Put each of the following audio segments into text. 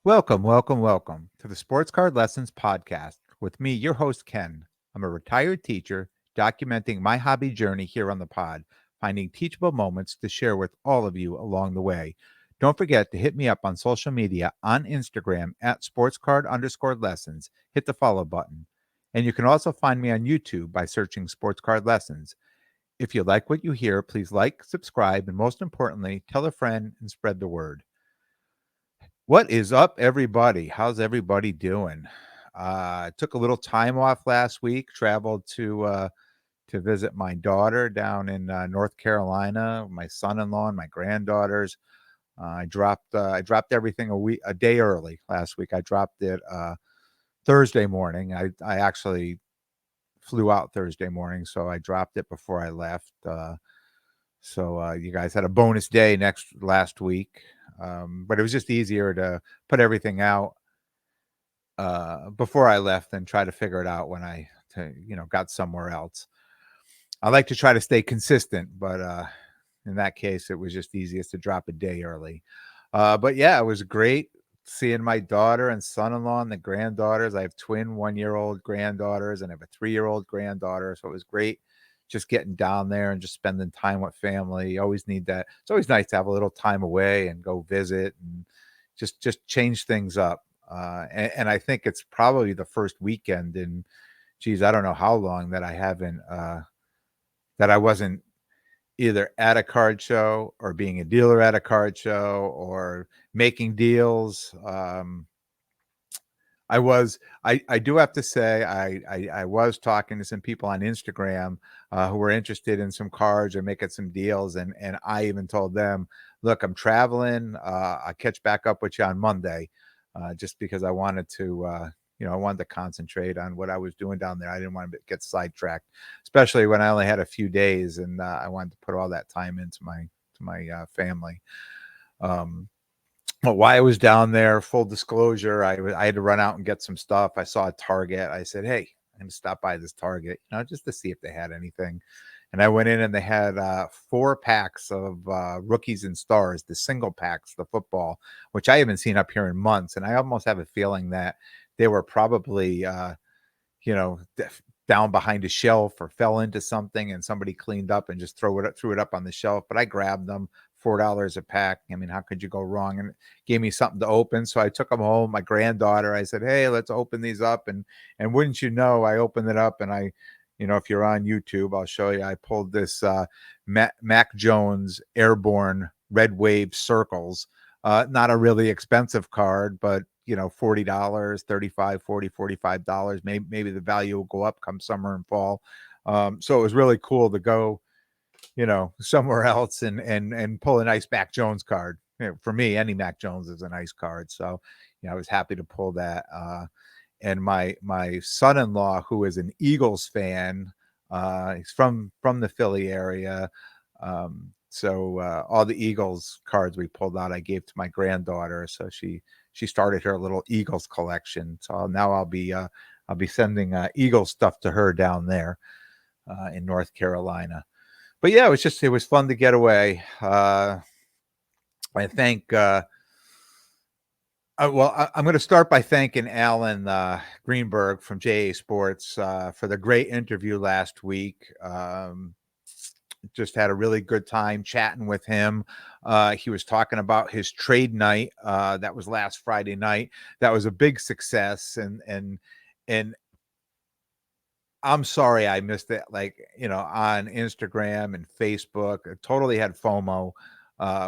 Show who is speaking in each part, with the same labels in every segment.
Speaker 1: Welcome to the Sports Card Lessons podcast with me, your host, Ken. I'm a retired teacher documenting my hobby journey here on the pod, finding teachable moments to share with all of you along the way. Don't forget to hit me up on social media on Instagram at sportscard_lessons. Hit the follow button. And you can also find me on YouTube by searching Sports Card Lessons. If you like what you hear, please like, subscribe, and most importantly, tell a friend and spread the word. What is up, everybody? How's everybody doing? I took a little time off last week, traveled to visit my daughter down in North Carolina, my son-in-law and my granddaughters. I dropped everything a day early last week. I dropped it Thursday morning. I actually flew out Thursday morning, so I dropped it before I left. So you guys had a bonus day last week, but it was just easier to put everything out before I left and try to figure it out when got somewhere else. I like to try to stay consistent, but in that case, it was just easiest to drop a day early. But yeah, it was great seeing my daughter and son-in-law and the granddaughters. I have twin 1-year-old granddaughters and I have a 3-year-old granddaughter. So it was great just getting down there and just spending time with family. You always need that. It's always nice to have a little time away and go visit and just change things up. And I think it's probably the first weekend in, geez, I don't know how long that I wasn't either at a card show or being a dealer at a card show or making deals. I do have to say, I was talking to some people on Instagram who were interested in some cards or making some deals. And I even told them, look, I'm traveling. I'll catch back up with you on Monday, just because I wanted to concentrate on what I was doing down there. I didn't want to get sidetracked, especially when I only had a few days and I wanted to put all that time into my family. But why I was down there, full disclosure, I had to run out and get some stuff. I saw a Target. I said, hey, I'm going to stop by this Target, just to see if they had anything. And I went in and they had 4 packs of Rookies and Stars, the single packs, the football, which I haven't seen up here in months. And I almost have a feeling that they were probably, down behind a shelf or fell into something and somebody cleaned up and just threw it up on the shelf. But I grabbed them, $4 a pack. I mean, how could you go wrong? And it gave me something to open. So I took them home. My granddaughter, I said, hey, let's open these up. And wouldn't you know, I opened it up and if you're on YouTube, I'll show you. I pulled this Mac Jones Airborne Red Wave Circles. Not a really expensive card, but $40, $35, $40, $45. Maybe the value will go up come summer and fall. So it was really cool to go, somewhere else and pull a nice Mac Jones card. For me, any Mac Jones is a nice card. So, I was happy to pull that. And my son-in-law, who is an Eagles fan, he's from the Philly area. So all the Eagles cards we pulled out, I gave to my granddaughter. So she started her little Eagles collection. So now I'll be sending Eagles stuff to her down there in North Carolina. But yeah, it was fun to get away. I thank. I'm going to start by thanking Alan Greenberg from JA Sports for the great interview last week. Just had a really good time chatting with him. He was talking about his trade night that was last Friday night. That was a big success, and I'm sorry I missed it. On Instagram and Facebook, I totally had FOMO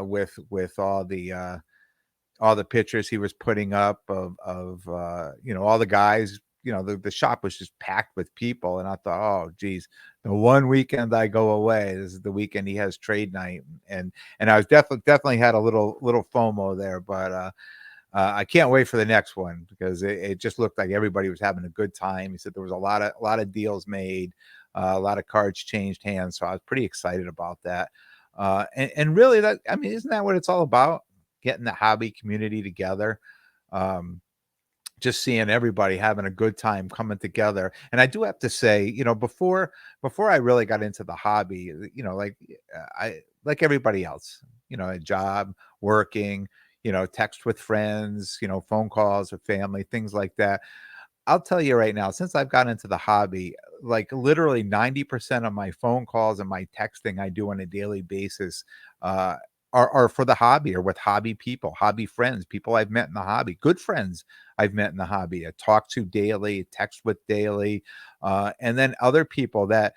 Speaker 1: with all the pictures he was putting up of all the guys. The shop was just packed with people, and I thought, oh geez, the one weekend I go away, this is the weekend he has trade night, and I was definitely had a little FOMO there, but I can't wait for the next one because it just looked like everybody was having a good time. He said there was a lot of deals made, a lot of cards changed hands, so I was pretty excited about that. And really, isn't that what it's all about? Getting the hobby community together, just seeing everybody having a good time coming together. And I do have to say, before I really got into the hobby, I like everybody else, a job, working, text with friends, phone calls with family, things like that. I'll tell you right now, since I've gotten into the hobby, like literally 90% of my phone calls and my texting I do on a daily basis uh, are for the hobby or with hobby people, hobby friends, people I've met in the hobby, good friends I've met in the hobby, I talk to daily, text with daily, and then other people that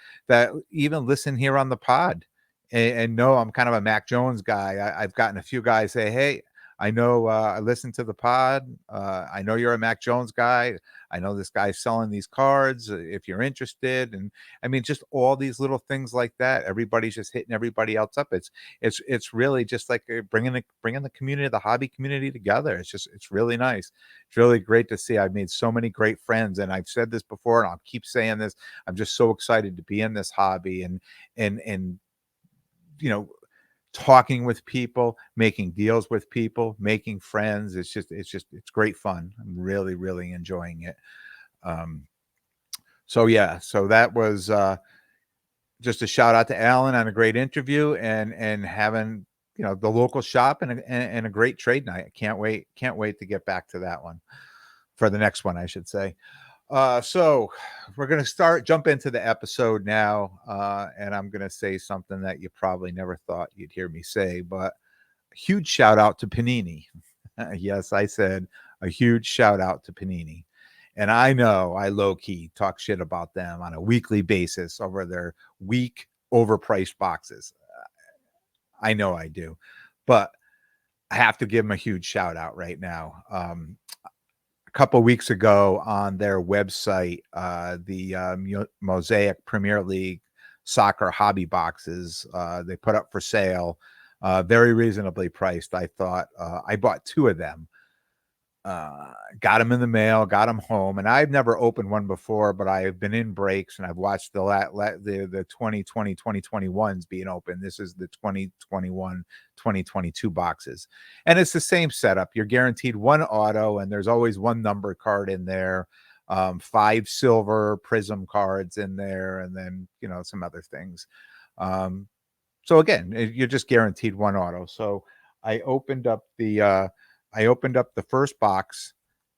Speaker 1: even listen here on the pod and know I'm kind of a Mac Jones guy. I've gotten a few guys say, "Hey, I know I listen to the pod. I know you're a Mac Jones guy. I know this guy's selling these cards. If you're interested." And I mean, just all these little things like that. Everybody's just hitting everybody else up. It's really just like bringing the community, the hobby community together. It's really nice. It's really great to see. I've made so many great friends, and I've said this before, and I'll keep saying this. I'm just so excited to be in this hobby and you know talking with people, making deals with people, making friends. It's great fun. I'm really, really enjoying it. Um, so yeah, so that was just a shout out to Alan on a great interview and having the local shop and a great trade night. I can't wait to get back to that one for the next one, I should say. So we're gonna jump into the episode now, and I'm gonna say something that you probably never thought you'd hear me say, but a huge shout out to Panini. Yes, I said a huge shout out to Panini. And I know I low key talk shit about them on a weekly basis over their weak overpriced boxes. I know I do, but I have to give them a huge shout out right now. A couple weeks ago on their website, the Mosaic Premier League soccer hobby boxes they put up for sale, very reasonably priced. I thought I bought two of them. Got them in the mail, got them home, and I've never opened one before, but I've been in breaks and I've watched the 2020 2021s being open. This is the 2021 2022 boxes, and it's the same setup. You're guaranteed one auto, and there's always one number card in there, 5 silver prism cards in there, and then some other things. So again, you're just guaranteed one auto. So I opened up the first box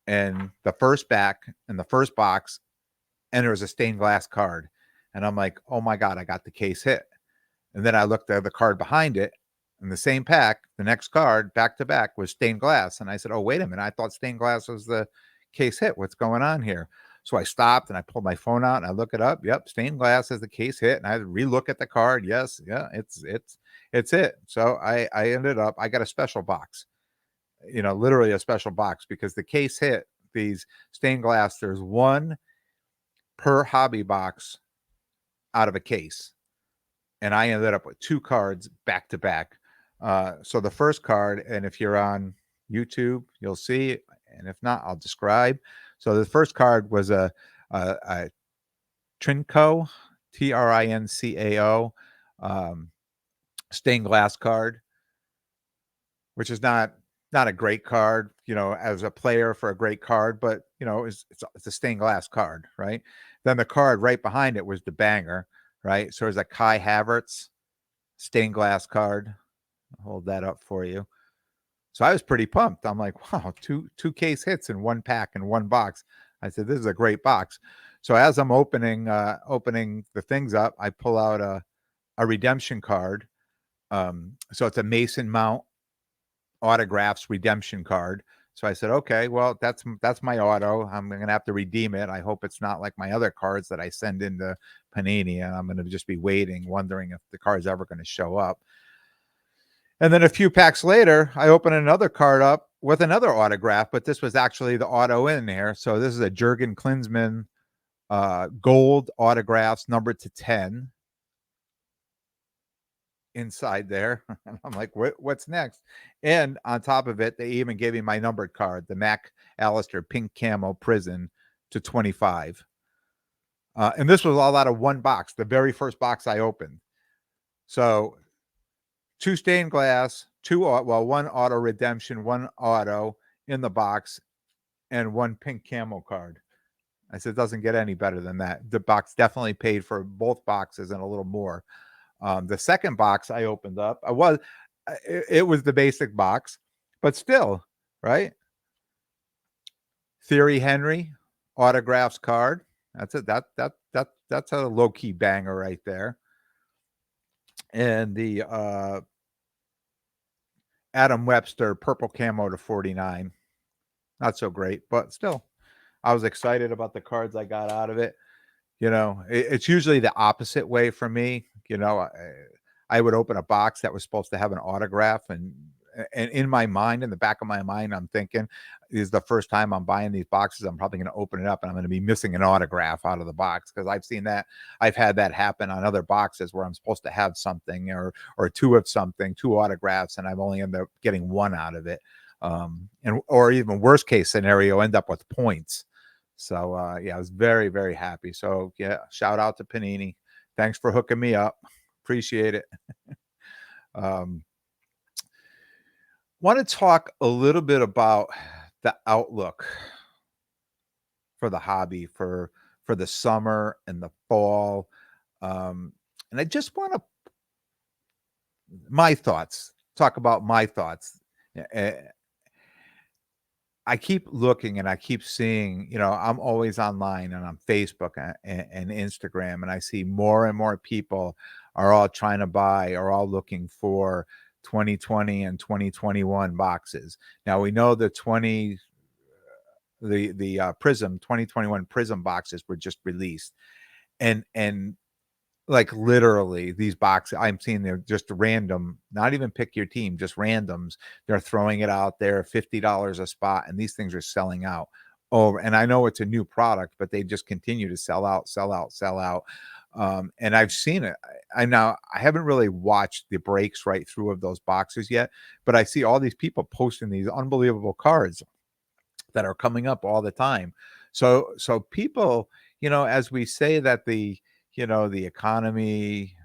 Speaker 1: and the first back and the first box, and there was a stained glass card. And I'm like, oh my God, I got the case hit. And then I looked at the card behind it, in the same pack, the next card back to back was stained glass. And I said, oh, wait a minute. I thought stained glass was the case hit. What's going on here? So I stopped and I pulled my phone out and I look it up. Yep, stained glass is the case hit. And I relook at the card. Yes, yeah, it's it. So I ended up, I got a special box, literally a special box, because the case hit, these stained glass, there's one per hobby box out of a case. And I ended up with 2 cards back to back. So the first card, and if you're on YouTube, you'll see, and if not, I'll describe. So the first card was a Trinco, Trincao, stained glass card, which is not a great card, as a player for a great card, but it's a stained glass card, right? Then the card right behind it was the banger, right? So there's a Kai Havertz stained glass card. I'll hold that up for you. So I was pretty pumped. I'm like, wow, two case hits in one pack in one box. I said, this is a great box. So as I'm opening the things up, I pull out a redemption card. So it's a Mason Mount autographs redemption card. So I said, okay, well, that's my auto. I'm going to have to redeem it. I hope it's not like my other cards that I send into Panini, and I'm going to just be waiting, wondering if the card's ever going to show up. And then a few packs later, I open another card up with another autograph, but this was actually the auto in there. So this is a Jurgen Klinsmann gold autographs numbered to 10 inside there. And I'm like, what's next? And on top of it, they even gave me my numbered card, the Mac Allister pink camo prison to 25. And this was all out of one box, the very first box I opened. So 2 stained glass, one auto redemption, one auto in the box, and one pink camo card. I said, it doesn't get any better than that. The box definitely paid for both boxes and a little more. The second box I opened up, it was the basic box, but still, right? Theory Henry autographs card. That's it. That's a low key banger right there. And the Adam Webster purple camo to 49. Not so great, but still, I was excited about the cards I got out of it. It's usually the opposite way for me. I would open a box that was supposed to have an autograph, and in my mind, in the back of my mind, I'm thinking, this is the first time I'm buying these boxes. I'm probably going to open it up and I'm going to be missing an autograph out of the box, because I've seen that. I've had that happen on other boxes where I'm supposed to have something or two of something, two autographs, and I've only ended up getting one out of it. And or even worst case scenario, end up with points. So yeah, I was very, very happy. So yeah, shout out to Panini. Thanks for hooking me up. Appreciate it. Want to talk a little bit about the outlook for the hobby for the summer and the fall. And I just want to talk about my thoughts. I keep looking and I keep seeing, I'm always online and on Facebook and Instagram, and I see more and more people are all trying to buy, are all looking for 2020 and 2021 boxes. Now we know the Prism 2021 Prism boxes were just released, and like literally these boxes I'm seeing, they're just random, not even pick your team, just randoms. They're throwing it out there, $50 a spot, and these things are selling out. Oh, and I know it's a new product, but they just continue to sell out. And I've seen it. I haven't really watched the breaks right through of those boxes yet, but I see all these people posting these unbelievable cards that are coming up all the time. So people, as we say that the economy,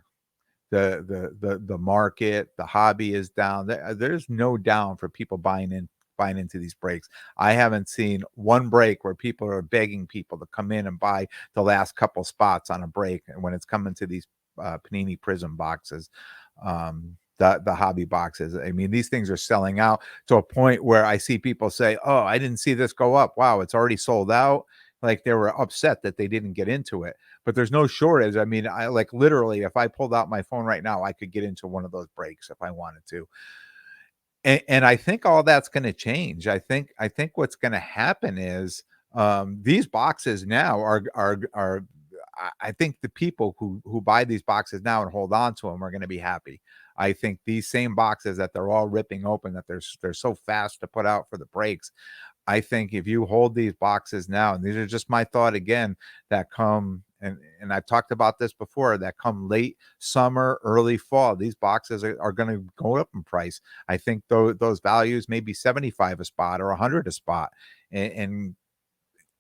Speaker 1: the market, the hobby is down. There's no down for people buying into these breaks. I haven't seen one break where people are begging people to come in and buy the last couple spots on a break. And when it's coming to these Panini Prism boxes, the hobby boxes, I mean, these things are selling out to a point where I see people say, "Oh, I didn't see this go up. Wow, it's already sold out." Like they were upset that they didn't get into it. But there's no shortage. I mean, I like literally, if I pulled out my phone right now, I could get into one of those breaks if I wanted to. And I think all that's going to change. I think what's going to happen is these boxes now are. I think the people who buy these boxes now and hold on to them are going to be happy. I think these same boxes that they're all ripping open, that they're so fast to put out for the breaks, I think if you hold these boxes now, and these are just my thought again, that come, and I've talked about this before, that come late summer, early fall, these boxes are going to go up in price. I think those values may be 75 a spot or 100 a spot. And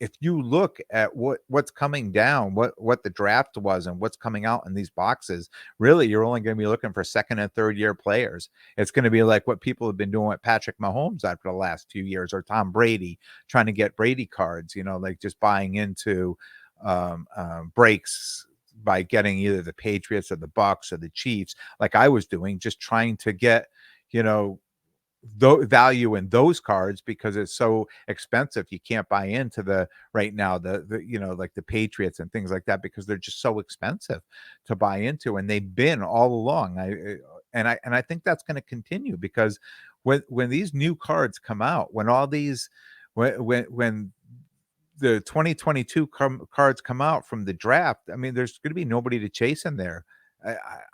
Speaker 1: if you look at what's coming down, what the draft was and what's coming out in these boxes, really you're only going to be looking for second and third year players. It's going to be like what people have been doing with Patrick Mahomes after the last few years, or Tom Brady, trying to get Brady cards, like just buying into breaks by getting either the Patriots or the Bucks or the Chiefs, like I was doing, just trying to get, value in those cards, because it's so expensive. You can't buy into the right now the like the Patriots and things like that, because they're just so expensive to buy into, and they've been all along. I think that's going to continue, because when these new cards come out, when all these when the 2022 cards come out from the draft, I mean, there's going to be nobody to chase in there.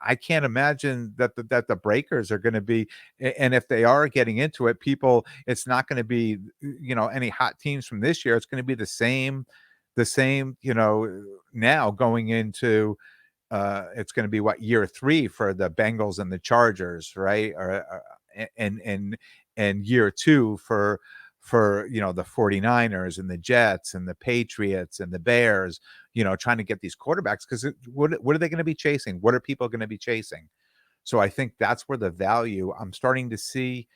Speaker 1: I can't imagine that the breakers are going to be, and if they are getting into it, people, it's not going to be, any hot teams from this year. It's going to be the same, now going into, it's going to be what, year 3 for the Bengals and the Chargers, right? And year 2 for the 49ers and the Jets and the Patriots and the Bears, trying to get these quarterbacks, because what are they going to be chasing? What are people going to be chasing? So I think that's where the value, I'm starting to see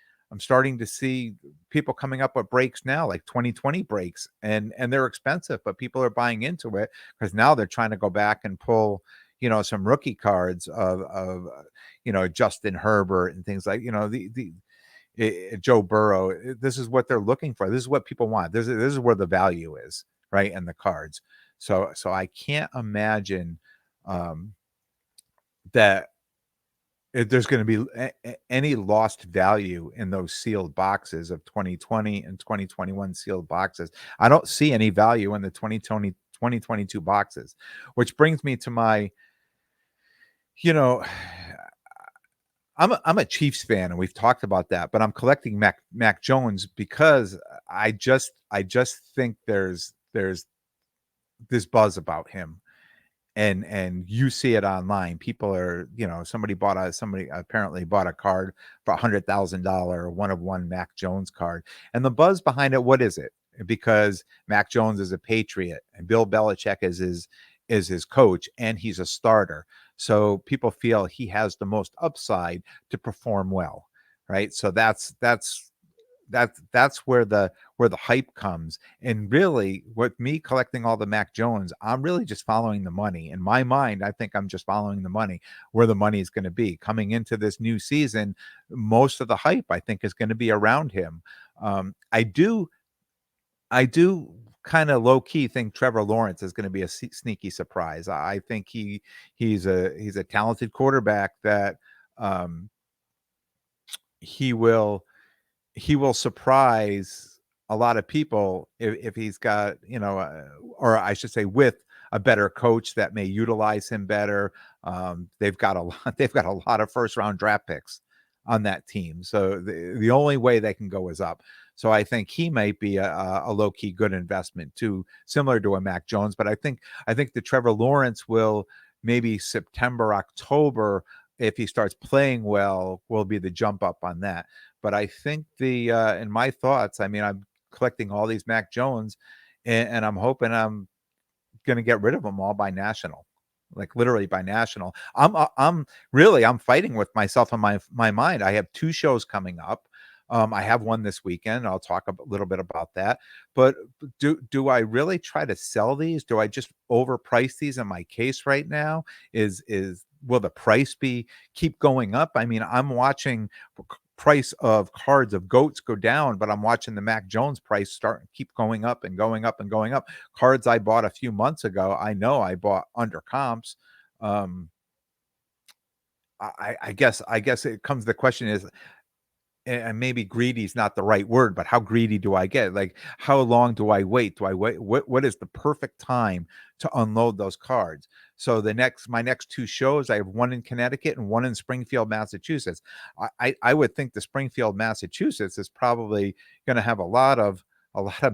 Speaker 1: people coming up with breaks now, like 2020 breaks, and they're expensive, but people are buying into it because now they're trying to go back and pull, some rookie cards of Justin Herbert and things like, Joe Burrow. This is what they're looking for. This is what people want. This is where the value is, right? In the cards. So I can't imagine um, that there's going to be any lost value in those sealed boxes of 2020 and 2021 sealed boxes. I don't see any value in the 2022 boxes, which brings me to my, you know, I'm a Chiefs fan, and we've talked about that, but I'm collecting Mac Jones because I just think there's this buzz about him, and you see it online. People are, somebody apparently bought a card for $100,000, one of one Mac Jones card, and the buzz behind it. What is it? Because Mac Jones is a Patriot, and Bill Belichick is his coach, and he's a starter. So people feel he has the most upside to perform well, right? So that's where the hype comes. And really, with me collecting all the Mac Jones, I'm really just following the money. In my mind, I think I'm just following the money, where the money is going to be coming into this new season. Most of the hype, I think, is going to be around him. I do kind of low key think Trevor Lawrence is going to be a sneaky surprise. I think he's a talented quarterback that um, he will he will surprise a lot of people if he's got, or I should say, with a better coach that may utilize him better. They've got a lot. They've got a lot of first round draft picks on that team, so the only way they can go is up. So I think he might be a low key good investment too, similar to a Mac Jones. But I think the Trevor Lawrence will, maybe September, October, if he starts playing well, will be the jump up on that. But I think in my thoughts, I mean, I'm collecting all these Mac Jones, and I'm hoping I'm going to get rid of them all by national, like literally by national. I'm fighting with myself in my mind. I have two shows coming up. I have one this weekend. I'll talk a little bit about that. But do I really try to sell these? Do I just overprice these in my case right now? Is will the price be keep going up? I mean, I'm watching price of cards of goats go down, but I'm watching the Mac Jones price start keep going up and going up and going up. Cards I bought a few months ago, I know I bought under comps. Um, I guess it comes. The question is, and maybe greedy is not the right word, but how greedy do I get? Like, how long do I wait? Do I wait? What is the perfect time to unload those cards? So my next two shows, I have one in Connecticut and one in Springfield, Massachusetts. I would think the Springfield, Massachusetts is probably going to have a lot of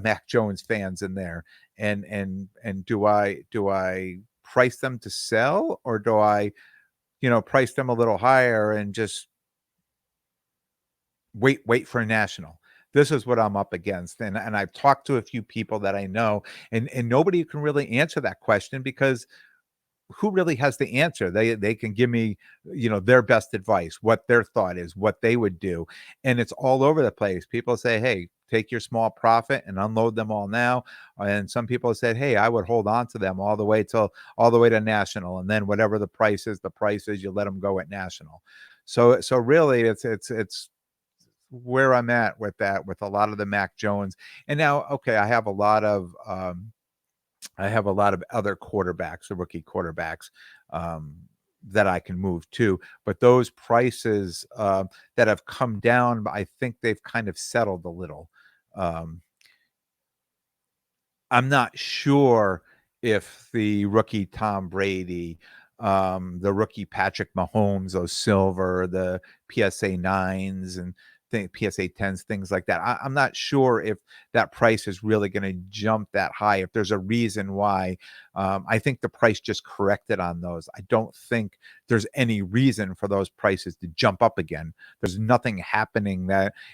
Speaker 1: Mac Jones fans in there. And do I price them to sell, or do I, price them a little higher and just wait for a national? This is what I'm up against, and I've talked to a few people that I know, and nobody can really answer that question, because who really has the answer? They can give me, their best advice, what their thought is, what they would do, and it's all over the place. People say, "Hey, take your small profit and unload them all now," and some people said, "Hey, I would hold on to them all the way to national, and then whatever the price is, you let them go at national." So really, it's where I'm at with that, with a lot of the Mac Jones. And now, okay, I have a lot of other quarterbacks, the rookie quarterbacks, um, that I can move to, but those prices that have come down, I think they've kind of settled a little. Um, I'm not sure if the rookie Tom Brady, the rookie Patrick Mahomes, those silver, the PSA 9s and PSA 10s, things like that. I'm not sure if that price is really going to jump that high, if there's a reason why. I think the price just corrected on those. I don't think there's any reason for those prices to jump up again. There's nothing happening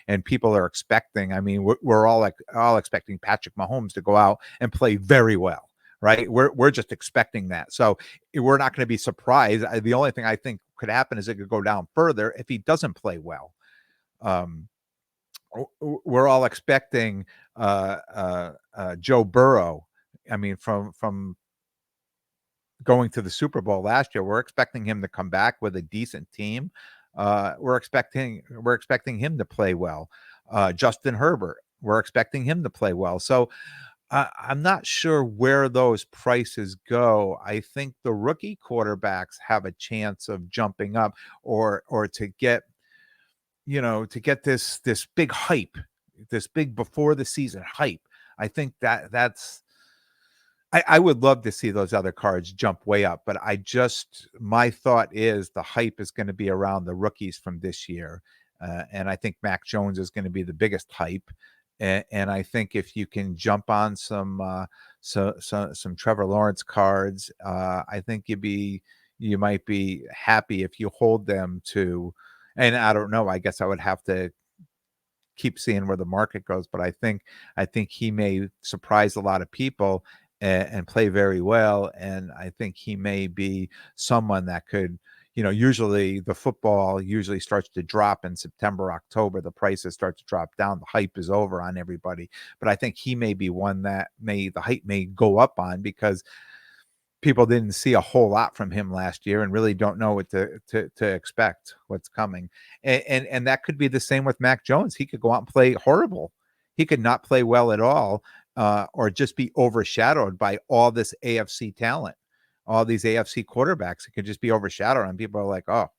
Speaker 1: and people are expecting. I mean, we're all expecting Patrick Mahomes to go out and play very well, right? We're just expecting that. So we're not going to be surprised. The only thing I think could happen is it could go down further if he doesn't play well. Um, we're all expecting Joe Burrow. I mean, from going to the Super Bowl last year, we're expecting him to come back with a decent team. We're expecting him to play well. Justin Herbert, we're expecting him to play well. So I'm not sure where those prices go. I think the rookie quarterbacks have a chance of jumping up, or to get this big hype, this big before the season hype. I think that's I would love to see those other cards jump way up, but my thought is the hype is going to be around the rookies from this year. And I think Mac Jones is going to be the biggest hype. And I think if you can jump on some Trevor Lawrence cards, I think you might be happy if you hold them to, and I don't know, I guess I would have to keep seeing where the market goes, but I think he may surprise a lot of people and play very well, and I think he may be someone that could. Usually the football usually starts to drop in September, October. The prices start to drop down. The hype is over on everybody, but I think he may be one that the hype may go up on because people didn't see a whole lot from him last year and really don't know what to expect, what's coming. And that could be the same with Mac Jones. He could go out and play horrible. He could not play well at all, or just be overshadowed by all this AFC talent, all these AFC quarterbacks. It could just be overshadowed, and people are like, oh,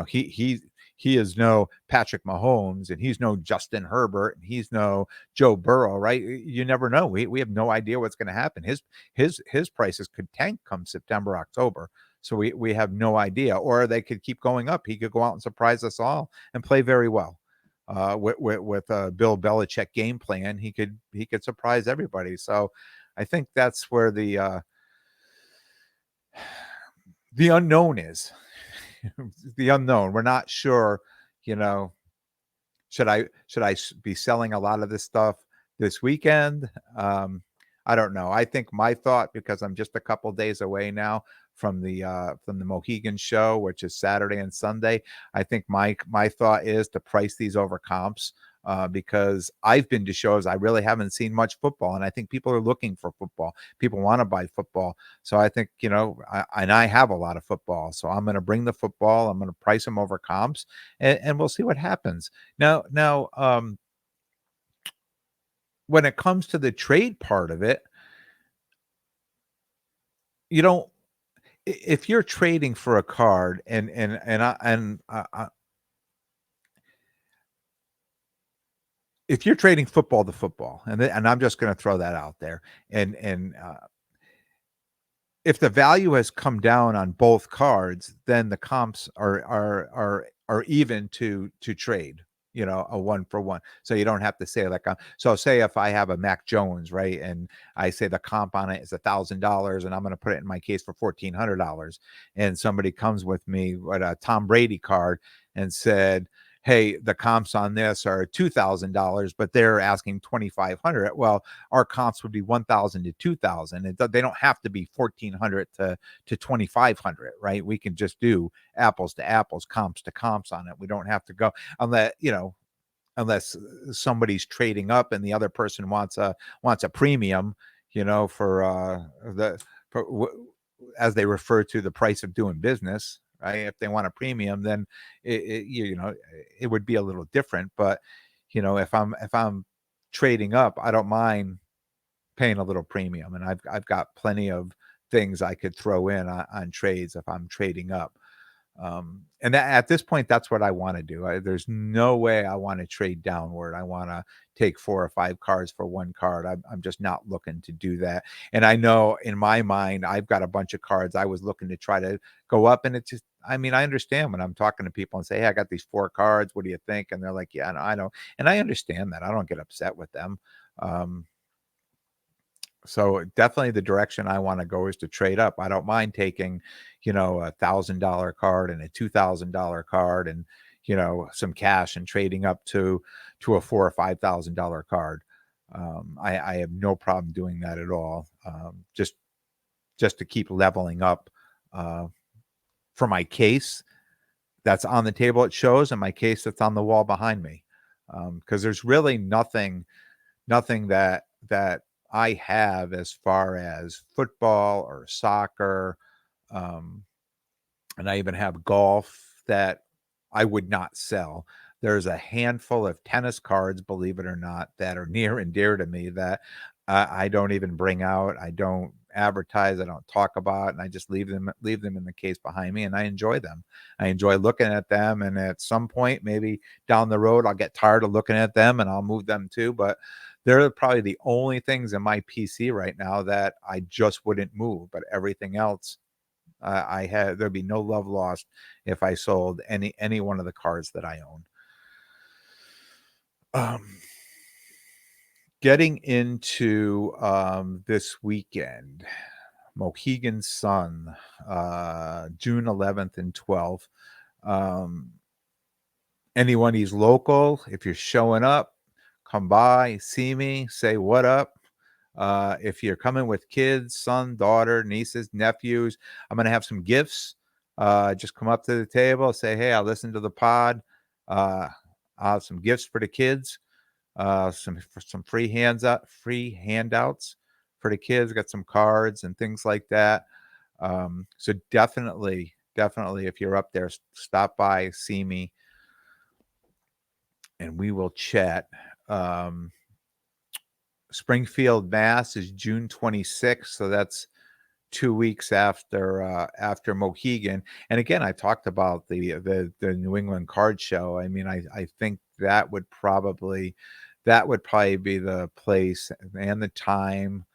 Speaker 1: he is no Patrick Mahomes, and he's no Justin Herbert, and he's no Joe Burrow, right? You never know. We have no idea what's going to happen. His prices could tank come September, October. So we have no idea, or they could keep going up. He could go out and surprise us all and play very well. With Bill Belichick game plan, he could surprise everybody. So I think that's where the unknown is. The unknown. We're not sure, you know, should I be selling a lot of this stuff this weekend? I don't know. I think my thought, because I'm just a couple days away now from the Mohegan show, which is Saturday and Sunday. I think my thought is to price these over comps. Because I've been to shows, I really haven't seen much football, and I think people are looking for football. People want to buy football, so I think I have a lot of football, so I'm going to bring the football. I'm going to price them over comps, and we'll see what happens. Now, when it comes to the trade part of it, you don't. If you're trading for a card, if you're trading football to football, and I'm just going to throw that out there, and if the value has come down on both cards, then the comps are even to trade. A one for one. So you don't have to say like, so say if I have a Mac Jones, right, and I say the comp on it is $1,000, and I'm going to put it in my case for $1,400, and somebody comes with me with a Tom Brady card and said, hey, the comps on this are $2,000, but they're asking $2,500. Well, our comps would be 1,000 to 2,000. They don't have to be 1,400 to 2,500, right? We can just do apples to apples, comps to comps on it. We don't have to go unless somebody's trading up and the other person wants a premium, for as they refer to the price of doing business. Right? If they want a premium, then it would be a little different. But if I'm trading up, I don't mind paying a little premium, and I've got plenty of things I could throw in on trades if I'm trading up. And at this point, that's what I want to do. There's no way I want to trade downward. I want to take 4 or 5 cards for one card. I'm just not looking to do that. And I know in my mind, I've got a bunch of cards I was looking to try to go up. And it's just, I understand when I'm talking to people and say, hey, I got these 4 cards. What do you think? And they're like, yeah, I know. And I understand that. I don't get upset with them. So definitely the direction I want to go is to trade up. I don't mind taking, $1,000 card and a $2,000 card and, some cash and trading up to a $4,000 or $5,000 card. I have no problem doing that at all. Just to keep leveling up for my case that's on the table at shows and my case that's on the wall behind me. Because there's really nothing that I have as far as football or soccer, and I even have golf that I would not sell. There's a handful of tennis cards, believe it or not, that are near and dear to me that I don't even bring out. I don't advertise. I don't talk about, and I just leave them in the case behind me, and I enjoy them. I enjoy looking at them, and at some point, maybe down the road, I'll get tired of looking at them, and I'll move them too. But they're probably the only things in my PC right now that I just wouldn't move. But everything else, I had there'd be no love lost if I sold any one of the cards that I own. Getting into this weekend, Mohegan Sun, June 11th and 12th. Anyone who's local, if you're showing up, come by, see me, say what up. If you're coming with kids, son, daughter, nieces, nephews, I'm going to have some gifts. Just come up to the table, say, hey, I listened to the pod. I'll have some gifts for the kids. Some free handouts for the kids. Got some cards and things like that. So definitely, if you're up there, stop by, see me, and we will chat. Springfield, Mass is June 26th, so that's 2 weeks after Mohegan. And again, I talked about the New England Card Show. I mean, I think that would probably be the place and the time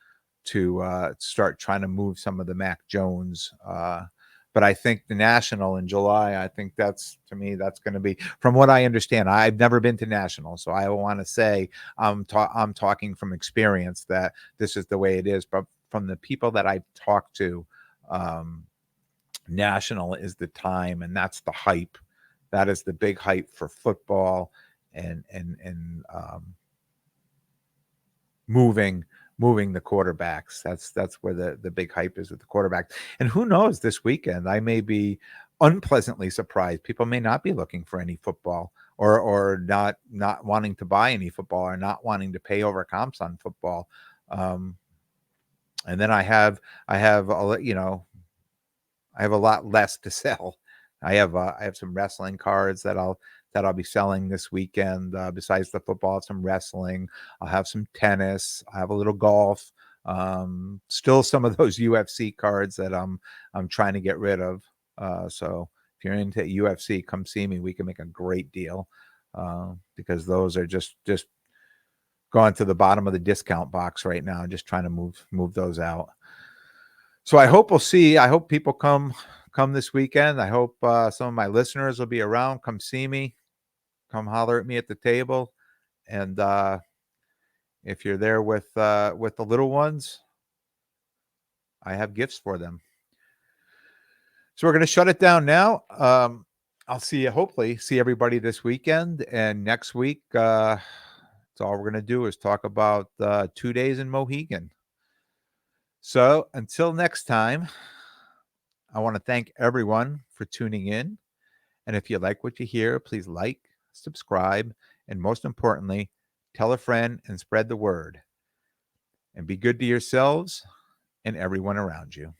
Speaker 1: to start trying to move some of the Mac Jones. But I think the National in July, I think that's going to be, from what I understand, I've never been to National, so I want to say I'm talking from experience that this is the way it is. But from the people that I've talked to, National is the time, and that's the hype. That is the big hype for football and moving the quarterbacks. That's where the big hype is with the quarterbacks. And who knows, this weekend I may be unpleasantly surprised. People may not be looking for any football, or not wanting to buy any football, or not wanting to pay over comps on football. And then I have I have a lot less to sell. I have some wrestling cards that I'll be selling this weekend. Besides the football, I have some wrestling. I'll have some tennis. I have a little golf. Still some of those UFC cards that I'm trying to get rid of. So if you're into UFC, come see me. We can make a great deal, because those are just going to the bottom of the discount box right now. Just trying to move those out. So I hope people come this weekend. I hope some of my listeners will be around. Come see me. Come holler at me at the table. And if you're there with the little ones, I have gifts for them. So we're going to shut it down now. I'll hopefully see everybody this weekend. And next week, that's all we're going to do is talk about 2 days in Mohegan. So until next time, I want to thank everyone for tuning in. And if you like what you hear, please like, subscribe, and most importantly, tell a friend and spread the word. And be good to yourselves and everyone around you.